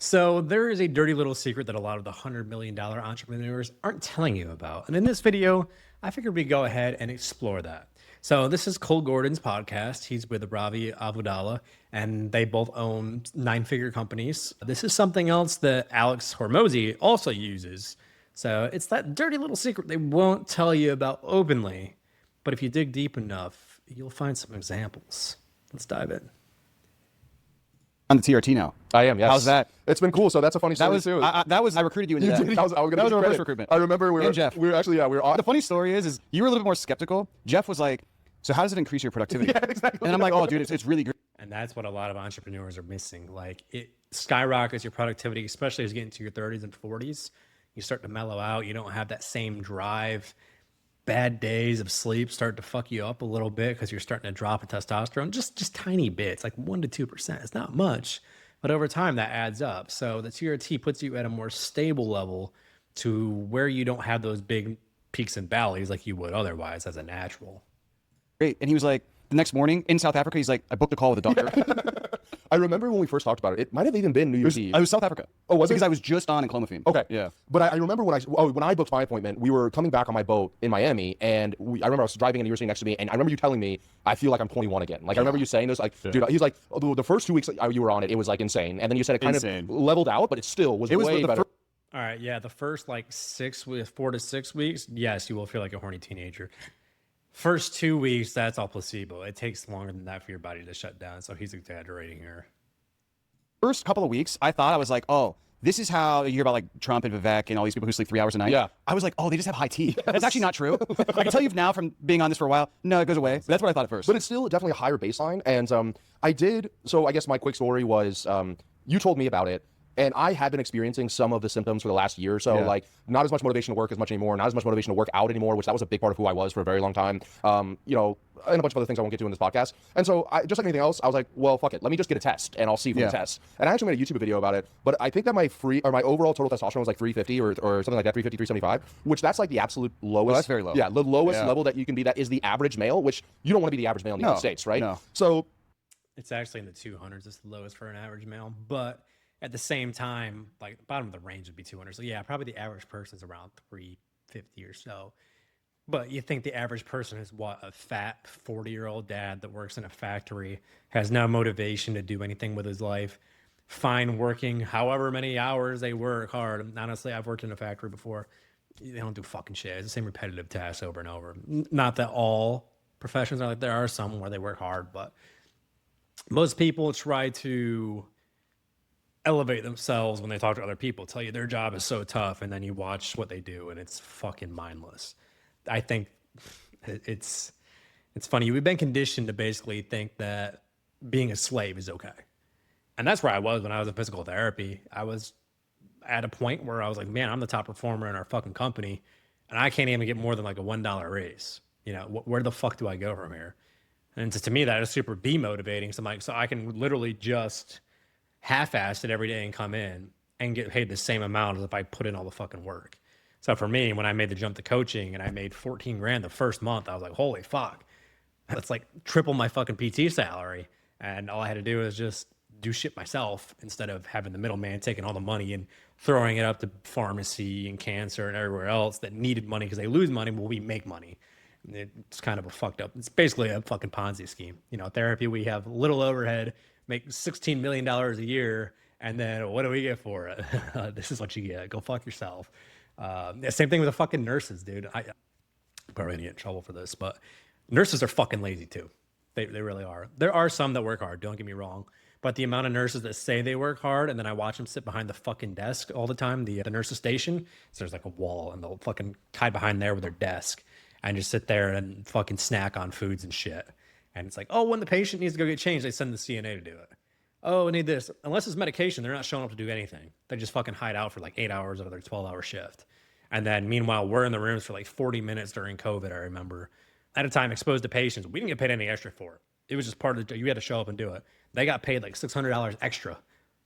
So there is a dirty little secret that a lot of the $100 million entrepreneurs aren't telling you about. And in this video, I figured we'd go ahead and explore that. So this is Cole Gordon's podcast. He's with Ravi Abuvala, and they both own nine-figure companies. This is something else that Alex Hormozi also uses. So it's that dirty little secret they won't tell you about openly. But if you dig deep enough, you'll find some examples. Let's dive in. On the TRT now. I am, yes. How's that? It's been cool. So that's a funny story too. I recruited you into that. That was a reverse recruitment. I remember we were actually on. The funny story is you were a little bit more skeptical. Jeff was like, so how does it increase your productivity? Yeah, exactly. And I'm like, oh, dude, it's really great. And that's what a lot of entrepreneurs are missing. Like, it skyrockets your productivity, especially as you get into your 30s and 40s. You start to mellow out. You don't have that same drive. Bad days of sleep start to fuck you up a little bit because you're starting to drop in testosterone, just tiny bits, like 1 to 2%. It's not much, but over time that adds up. So the TRT puts you at a more stable level to where you don't have those big peaks and valleys like you would otherwise as a natural. Great. And he was like, the next morning in South Africa, he's like, I booked a call with a doctor. I remember when we first talked about it. It might have even been New Year's Eve. I was South Africa. Oh, was it? Because I was just on Enclomiphene. Okay. Yeah. But I remember when I booked my appointment, we were coming back on my boat in Miami, and I remember I was driving and you were sitting next to me, and I remember you telling me, I feel like I'm 21 again. Like, I remember you saying this, like, dude, he's like, the first 2 weeks you were on it, it was like insane. And then you said it kind of leveled out, but it still was way better. All right, yeah, the first like 4 to 6 weeks, yes, you will feel like a horny teenager. First 2 weeks, that's all placebo. It takes longer than that for your body to shut down, so he's exaggerating here. First couple of weeks, I thought, I was like, oh, this is how you hear about like Trump and Vivek and all these people who sleep 3 hours a night. Yeah. I was like, oh, they just have high T. Yes. That's actually not true. I can tell you now from being on this for a while, no, it goes away. That's what I thought at first. But it's still definitely a higher baseline. And so I guess my quick story was, you told me about it. And I had been experiencing some of the symptoms for the last year or so, like not as much motivation to work as much anymore, not as much motivation to work out anymore, which that was a big part of who I was for a very long time, and a bunch of other things I won't get to in this podcast. And so just like anything else, I was like, well, fuck it. Let me just get a test and I'll see from the test. And I actually made a YouTube video about it, but I think that my overall total testosterone was like 350 or something like that, 350, 375, which that's like the absolute lowest. Well, that's very low. Yeah, the lowest level that you can be. That is the average male, which you don't want to be the average male in the United States, right? No. So it's actually in the 200s. It's the lowest for an average male, but at the same time, like the bottom of the range would be 200. So yeah, probably the average person is around 350 or so. But you think the average person is what? A fat 40-year-old dad that works in a factory, has no motivation to do anything with his life, fine working however many hours they work hard. And honestly, I've worked in a factory before. They don't do fucking shit. It's the same repetitive tasks over and over. Not that all professions are like, there are some where they work hard, but most people try to elevate themselves when they talk to other people, tell you their job is so tough, and then you watch what they do and it's fucking mindless. I think it's funny. We've been conditioned to basically think that being a slave is okay. And that's where I was when I was in physical therapy. I was at a point where I was like, man, I'm the top performer in our fucking company and I can't even get more than like a $1 raise. Where the fuck do I go from here? And to me, that is super demotivating. So I'm like, so I can literally just half-assed it every day and come in and get paid the same amount as if I put in all the fucking work. So for me, when I made the jump to coaching and I made 14 grand the first month, I was like, holy fuck, that's like triple my fucking PT salary. And all I had to do was just do shit myself instead of having the middleman taking all the money and throwing it up to pharmacy and cancer and everywhere else that needed money because they lose money. Well, we make money. It's kind of a fucked up. It's basically a fucking Ponzi scheme. Therapy, we have little overhead, make $16 million a year, and then what do we get for it? This is what you get. Go fuck yourself. Same thing with the fucking nurses, dude. I'm probably gonna get in trouble for this, but nurses are fucking lazy too. They really are. There are some that work hard, don't get me wrong, but the amount of nurses that say they work hard and then I watch them sit behind the fucking desk all the time, the nurses station, so there's like a wall and they'll fucking hide behind there with their desk and just sit there and fucking snack on foods and shit. And it's like, oh, when the patient needs to go get changed, they send the CNA to do it. Oh, I need this. Unless it's medication, they're not showing up to do anything. They just fucking hide out for like 8 hours out of their 12-hour shift. And then meanwhile, we're in the rooms for like 40 minutes during COVID, I remember. At a time exposed to patients, we didn't get paid any extra for it. It was just part of you had to show up and do it. They got paid like $600 extra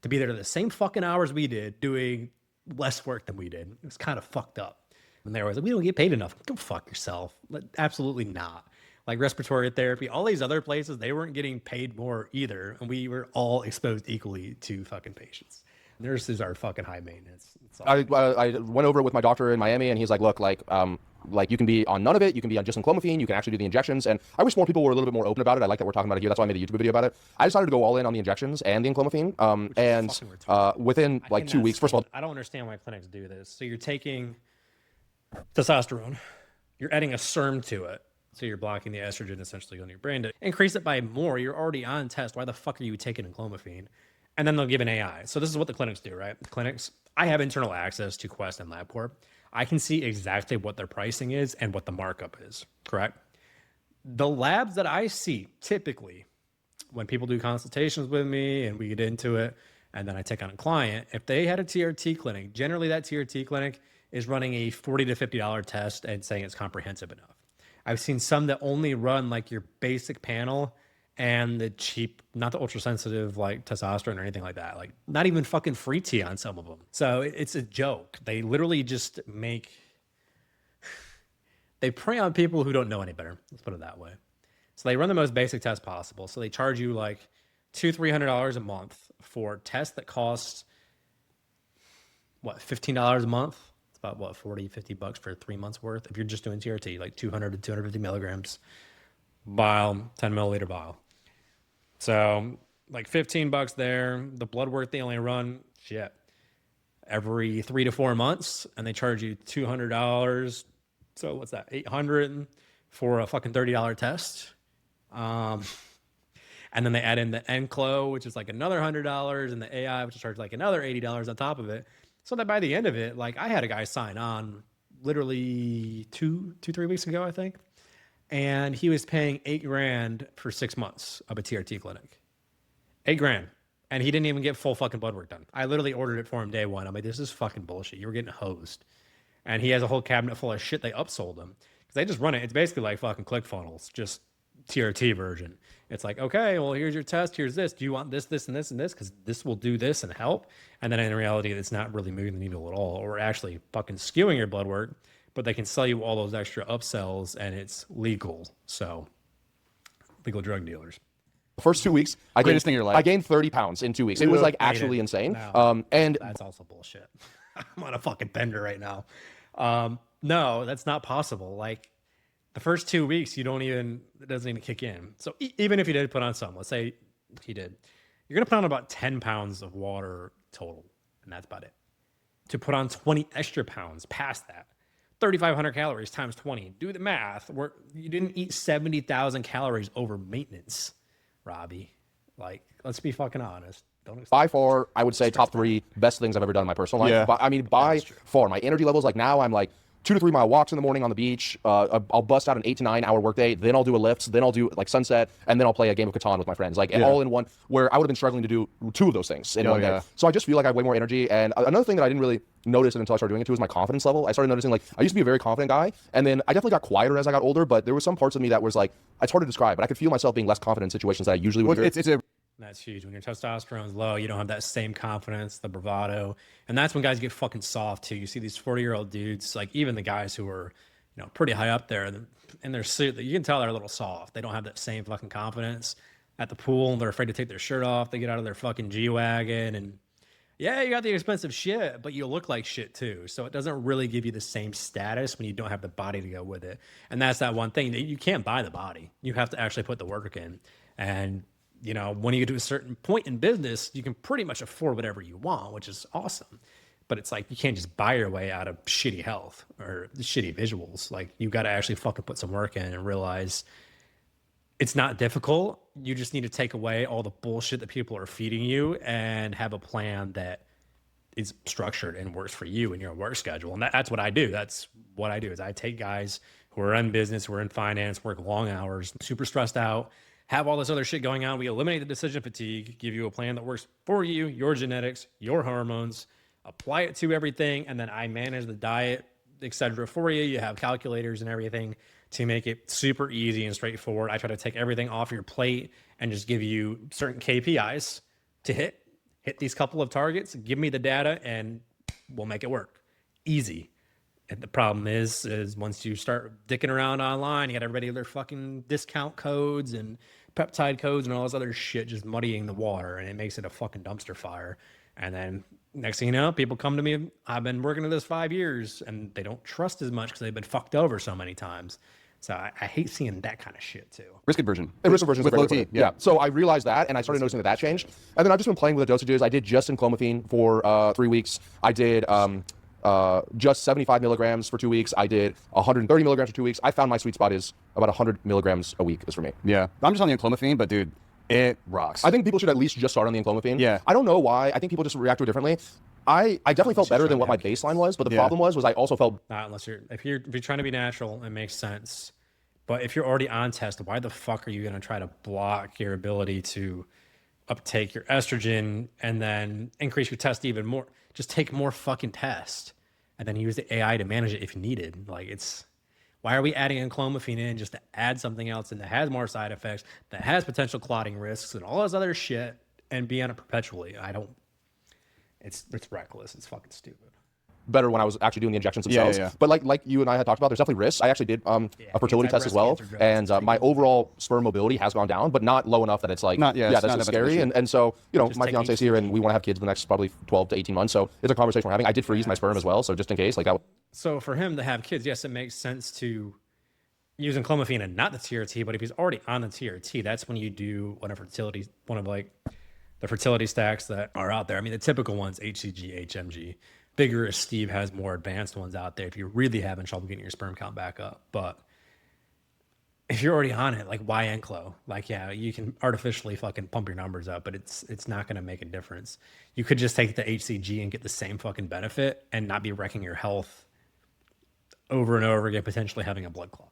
to be there to the same fucking hours we did, doing less work than we did. It was kind of fucked up. And they were like, we don't get paid enough. Go fuck yourself. Absolutely not. Like respiratory therapy, all these other places, they weren't getting paid more either. And we were all exposed equally to fucking patients. Nurses are fucking high maintenance. It's all- I went over it with my doctor in Miami, and he's like, look, like you can be on none of it. You can be on just Enclomiphene. You can actually do the injections. And I wish more people were a little bit more open about it. I like that we're talking about it here. That's why I made a YouTube video about it. I decided to go all in on the injections and the Enclomiphene. Within like 2 weeks, first of all, I don't understand why clinics do this. So you're taking testosterone, you're adding a SERM to it. So you're blocking the estrogen essentially on your brain to increase it by more. You're already on test. Why the fuck are you taking Enclomiphene? And then they'll give an AI. So this is what the clinics do, right? The clinics, I have internal access to Quest and LabCorp. I can see exactly what their pricing is and what the markup is, correct? The labs that I see typically when people do consultations with me and we get into it and then I take on a client, if they had a TRT clinic, generally that TRT clinic is running a $40 to $50 test and saying it's comprehensive enough. I've seen some that only run like your basic panel and the cheap, not the ultra sensitive like testosterone or anything like that. Like not even fucking free tea on some of them. So it's a joke. They literally just they prey on people who don't know any better. Let's put it that way. So they run the most basic test possible. So they charge you like $200-$300 a month for tests that cost what, $15 a month? It's about what, 40, 50 bucks for 3 months worth. If you're just doing TRT, like 200 to 250 milligrams vial, 10 milliliter vial. So like 15 bucks there. The blood work they only run every 3 to 4 months, and they charge you $200. So what's that? $800 for a fucking $30 test. And then they add in the Enclo, which is like another $100, and the AI, which is charged like another $80 on top of it. So that by the end of it, like I had a guy sign on literally 3 weeks ago, I think. And he was paying $8,000 for 6 months of a TRT clinic. $8,000. And he didn't even get full fucking blood work done. I literally ordered it for him day one. I'm like, this is fucking bullshit. You were getting hosed. And he has a whole cabinet full of shit they upsold him. Because they just run it. It's basically like fucking ClickFunnels, just TRT version. It's like, okay, well, here's your test. Here's this. Do you want this, this, and this, and this? Because this will do this and help. And then in reality, it's not really moving the needle at all. Or actually fucking skewing your blood work. But they can sell you all those extra upsells, and it's legal. So, legal drug dealers. the first 2 weeks, I Greatest thing in your life. I gained 30 pounds in 2 weeks. It was like actually insane. No, And that's also bullshit. I'm on a fucking bender right now. No, that's not possible. Like the first 2 weeks, it doesn't even kick in. So even if you did put on some, let's say he did, you're going to put on about 10 pounds of water total. And that's about it. To put on 20 extra pounds past that, 3,500 calories times 20. Do the math. You didn't eat 70,000 calories over maintenance, Robbie. Like, let's be fucking honest. by far, I would say top 3 best things I've ever done in my personal life. Yeah. But, I mean, by far, my energy levels, like now I'm like 2 to 3 mile walks in the morning on the beach. I'll bust out an 8 to 9 hour workday. Then I'll do a lift. Then I'll do like sunset. And then I'll play a game of Catan with my friends. Like all in one, where I would have been struggling to do 2 of those things in one day. So I just feel like I have way more energy. And another thing that I didn't really notice until I started doing it too is my confidence level. I started noticing like I used to be a very confident guy. And then I definitely got quieter as I got older. But there were some parts of me that was like, it's hard to describe. But I could feel myself being less confident in situations that I usually would. That's huge. When your testosterone's low, you don't have that same confidence, the bravado. And that's when guys get fucking soft too. You see these 40-year-old dudes, like even the guys who are, pretty high up there in their suit, you can tell they're a little soft. They don't have that same fucking confidence at the pool. They're afraid to take their shirt off. They get out of their fucking G-Wagon and yeah, you got the expensive shit, but you look like shit too. So it doesn't really give you the same status when you don't have the body to go with it. And that's that one thing that you can't buy the body. You have to actually put the work in. And when you get to a certain point in business, you can pretty much afford whatever you want, which is awesome. But it's like, you can't just buy your way out of shitty health or shitty visuals. Like, you got to actually fucking put some work in and realize it's not difficult. You just need to take away all the bullshit that people are feeding you and have a plan that is structured and works for you and your work schedule. And that's what I do. That's what I do is I take guys who are in business, who are in finance, work long hours, super stressed out, have all this other shit going on. We eliminate the decision fatigue, give you a plan that works for you, your genetics, your hormones, apply it to everything, and then I manage the diet, etc. for you. You have calculators and everything to make it super easy and straightforward. I try to take everything off your plate and just give you certain KPIs to hit these couple of targets, give me the data, and we'll make it work. Easy. And the problem is once you start dicking around online, you got everybody with their fucking discount codes and peptide codes and all this other shit just muddying the water, and it makes it a fucking dumpster fire. And then next thing you know, people come to me, I've been working at this 5 years, and they don't trust as much because they've been fucked over so many times. So I hate seeing that kind of shit too. Risk aversion. And risk aversion is with a low great way T. to put it. Yeah. So I realized that, and I started noticing that changed. And then I've just been playing with the dosages. I did just Enclomiphene for 3 weeks. I did just 75 milligrams for 2 weeks. I did 130 milligrams for 2 weeks. I found my sweet spot is about 100 milligrams a week is for me. Yeah. I'm just on the Enclomiphene, but dude, it rocks. I think people should at least just start on the Enclomiphene. Yeah. I don't know why. I think people just react to it differently. I definitely felt better than what my baseline was, but the problem was I also felt Not unless if you're trying to be natural, it makes sense. But if you're already on test, why the fuck are you gonna try to block your ability to uptake your estrogen and then increase your test even more? Just take more fucking tests and then use the AI to manage it if needed. Like, it's, why are we adding Enclomiphene in just to add something else and that has more side effects, that has potential clotting risks and all this other shit, and be on it perpetually? It's reckless. It's fucking stupid. better when I was actually doing the injections themselves. But like you and I had talked about, there's definitely risks. I actually did a fertility test as well, and my overall sperm mobility has gone down, but not low enough that it's like, that's scary. And so, you know, my fiance's here, and we want to have kids in the next probably 12 to 18 months. So it's a conversation we're having. I did freeze my sperm as well, so just in case, like that. So for him to have kids, yes, it makes sense to use Enclomiphene and not the TRT. But if he's already on the TRT, that's when you do one of like the fertility stacks that are out there. I mean, the typical ones, HCG, HMG. Vigorous Steve has more advanced ones out there if you're really having trouble getting your sperm count back up. But if you're already on it, like, why Enclo? Like, yeah, you can artificially fucking pump your numbers up, but it's not going to make a difference. You could just take the HCG and get the same fucking benefit and not be wrecking your health over and over again, potentially having a blood clot.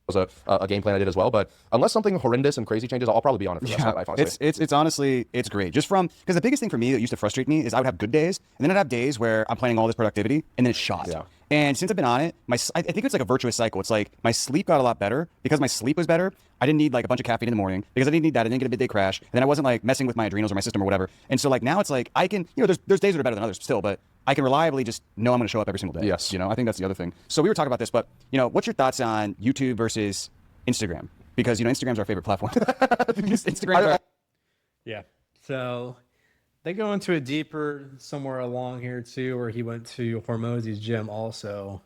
Was a game plan I did as well, but unless something horrendous and crazy changes, I'll probably be on it for the rest of my life, honestly. It's honestly, it's great. Just from, because the biggest thing for me that used to frustrate me is I would have good days, and then I'd have days where I'm planning all this productivity, and then it's shot. Yeah. And since I've been on it, I think it's like a virtuous cycle. It's like my sleep got a lot better. Because my sleep was better, I didn't need like a bunch of caffeine in the morning, because I didn't need that. I didn't get a midday crash, and then I wasn't like messing with my adrenals or my system or whatever. And so like now it's like I can, you know, there's days that are better than others still, but I can reliably just know I'm going to show up every single day. Yes. You know, I think that's the other thing. So we were talking about this, but you know, what's your thoughts on YouTube versus Instagram? Because, you know, Instagram's our favorite platform. Yeah. So they go into it deeper somewhere along here too, where he went to Hormozi's gym also.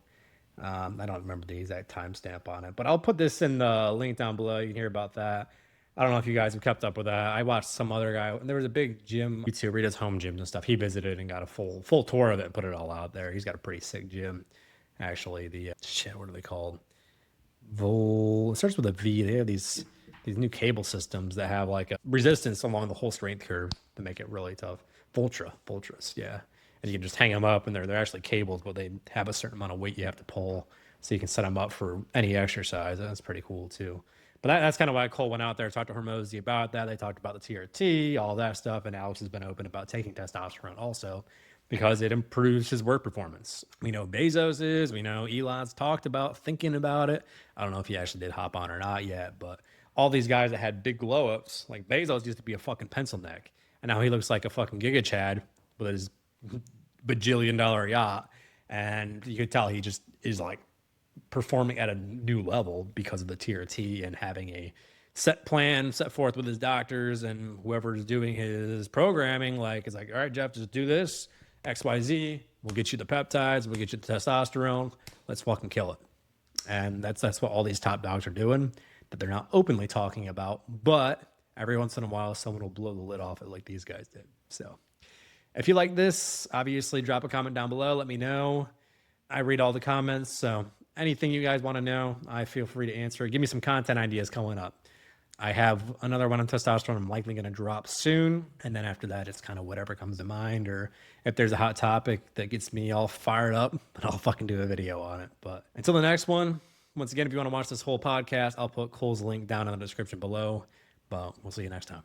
I don't remember the exact timestamp on it, but I'll put this in the link down below. You can hear about that. I don't know if you guys have kept up with that. I watched some other guy. There was a big gym YouTuber. He does home gyms and stuff. He visited and got a full tour of it and put it all out there. He's got a pretty sick gym, actually. The what are they called? It starts with a V. They have these new cable systems that have like a resistance along the whole strength curve to make it really tough. Vultras, yeah. And you can just hang them up, and they're actually cables, but they have a certain amount of weight you have to pull, so you can set them up for any exercise. That's pretty cool too. But that's kind of why Cole went out there, talked to Hormozi about that. They talked about the TRT, all that stuff, and Alex has been open about taking testosterone also, because it improves his work performance. We know Bezos is, we know Elon's talked about thinking about it. I don't know if he actually did hop on or not yet, but all these guys that had big glow ups, like Bezos used to be a fucking pencil neck, and now he looks like a fucking Giga Chad with his bajillion-dollar yacht, and you could tell he just is like performing at a new level because of the TRT and having a set plan set forth with his doctors, and whoever's doing his programming, like, is like, all right, Jeff, just do this. XYZ, we'll get you the peptides, we'll get you the testosterone, let's fucking kill it. And that's what all these top dogs are doing, that they're not openly talking about, but every once in a while someone will blow the lid off it like these guys did. So if you like this, obviously drop a comment down below, let me know. I read all the comments, so anything you guys want to know, I feel free to answer. Give me some content ideas coming up. I have another one on testosterone I'm likely going to drop soon. And then after that, it's kind of whatever comes to mind. Or if there's a hot topic that gets me all fired up, I'll fucking do a video on it. But until the next one, once again, if you want to watch this whole podcast, I'll put Cole's link down in the description below. But we'll see you next time.